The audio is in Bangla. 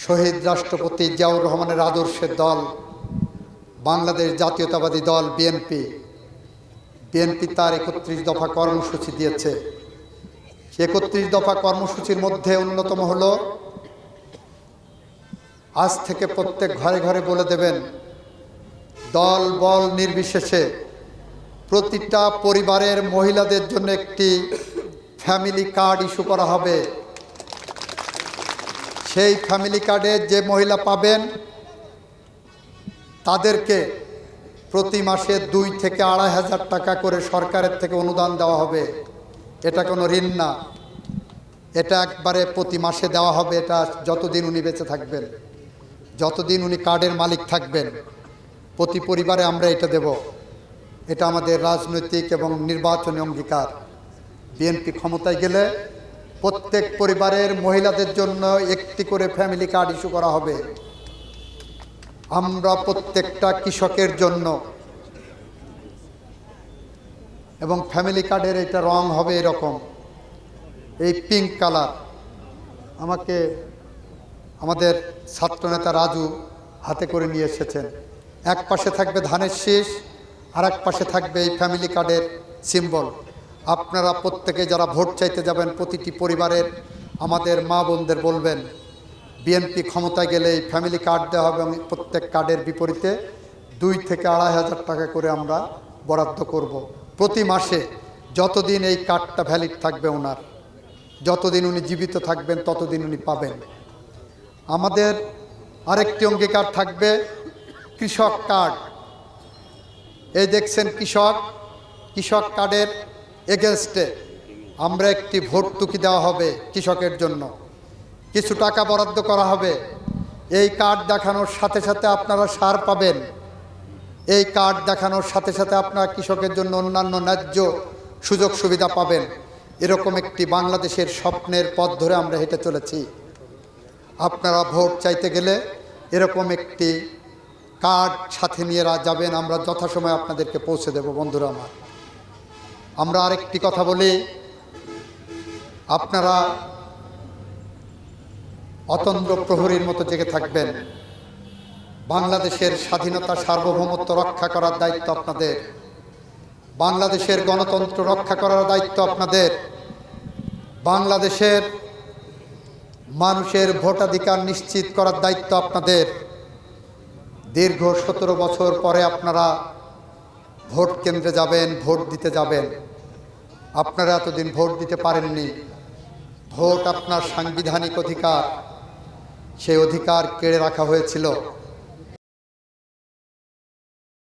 শহীদ রাষ্ট্রপতি জিয়াউর রহমানের আদর্শের দল বাংলাদেশ জাতীয়তাবাদী দল বিএনপি তার ৩১ দফা কর্মসূচি দিয়েছে। ৩১ দফা কর্মসূচির মধ্যে অন্যতম হলো আজ থেকে প্রত্যেক ঘরে ঘরে বলে দেবেন, দল বল নির্বিশেষে প্রতিটা পরিবারের মহিলাদের জন্য একটি ফ্যামিলি কার্ড ইস্যু করা হবে। সেই ফ্যামিলি কার্ডে যে মহিলা পাবেন তাদেরকে প্রতি মাসে ২ থেকে ২,৫০০ টাকা করে সরকারের থেকে অনুদান দেওয়া হবে। এটা কোনো ঋণ না, এটা একবারে প্রতি মাসে দেওয়া হবে। এটা যতদিন উনি বেঁচে থাকবেন, যতদিন উনি কার্ডের মালিক থাকবেন, প্রতি পরিবারে আমরা এটা দেব। এটা আমাদের রাজনৈতিক এবং নির্বাচনী অঙ্গীকার। বিএনপি ক্ষমতায় গেলে প্রত্যেক পরিবারের মহিলাদের জন্য একটি করে ফ্যামিলি কার্ড ইস্যু করা হবে। আমরা প্রত্যেকটা কৃষকের জন্য, এবং ফ্যামিলি কার্ডের এটা রং হবে এরকম, এই পিঙ্ক কালার। আমাকে আমাদের ছাত্রনেতা রাজু হাতে করে নিয়ে এসেছেন। এক পাশে থাকবে ধানের শীষ, আর এক পাশে থাকবে এই ফ্যামিলি কার্ডের সিম্বল। আপনারা প্রত্যেকে যারা ভোট চাইতে যাবেন, প্রতিটি পরিবারের আমাদের মা বোনদের বলবেন, বিএনপি ক্ষমতায় গেলে এই ফ্যামিলি কার্ড দেওয়া হবে এবং প্রত্যেক কার্ডের বিপরীতে ২ থেকে ২,৫০০ টাকা করে আমরা বরাদ্দ করব প্রতি মাসে, যতদিন এই কার্ডটা ভ্যালিড থাকবে ওনার, যতদিন উনি জীবিত থাকবেন ততদিন উনি পাবেন। আমাদের আরেকটি অঙ্গীকার থাকবে কৃষক কার্ড। এই দেখছেন কৃষক কার্ডের এগেনস্টে আমরা একটি ভর্তুকি দেওয়া হবে কৃষকের জন্য, কিছু টাকা বরাদ্দ করা হবে। এই কার্ড দেখানোর সাথে সাথে আপনারা সার পাবেন। এই কার্ড দেখানোর সাথে সাথে আপনারা কৃষকের জন্য অন্যান্য ন্যায্য সুযোগ সুবিধা পাবেন। এরকম একটি বাংলাদেশের স্বপ্নের পথ ধরে আমরা হেঁটে চলেছি। আপনারা ভোট চাইতে গেলে এরকম একটি কার্ড সাথে নিয়ে যাবেন, আমরা যথাসময়ে আপনাদেরকে পৌঁছে দেব। বন্ধুরা আমার, আমরা আরেকটি কথা বলি, আপনারা অতন্দ্র প্রহরীর মতো জেগে থাকবেন। বাংলাদেশের স্বাধীনতা সার্বভৌমত্ব রক্ষা করার দায়িত্ব আপনাদের, বাংলাদেশের গণতন্ত্র রক্ষা করার দায়িত্ব আপনাদের, বাংলাদেশের মানুষের ভোটাধিকার নিশ্চিত করার দায়িত্ব আপনাদের। দীর্ঘ ১৭ বছর পরে আপনারা ভোট কেন্দ্রে যাবেন, ভোট দিতে যাবেন। আপনারা এতদিন ভোট দিতে পারেননি। ভোট আপনার সাংবিধানিক অধিকার, সেই অধিকার কেড়ে রাখা হয়েছিল।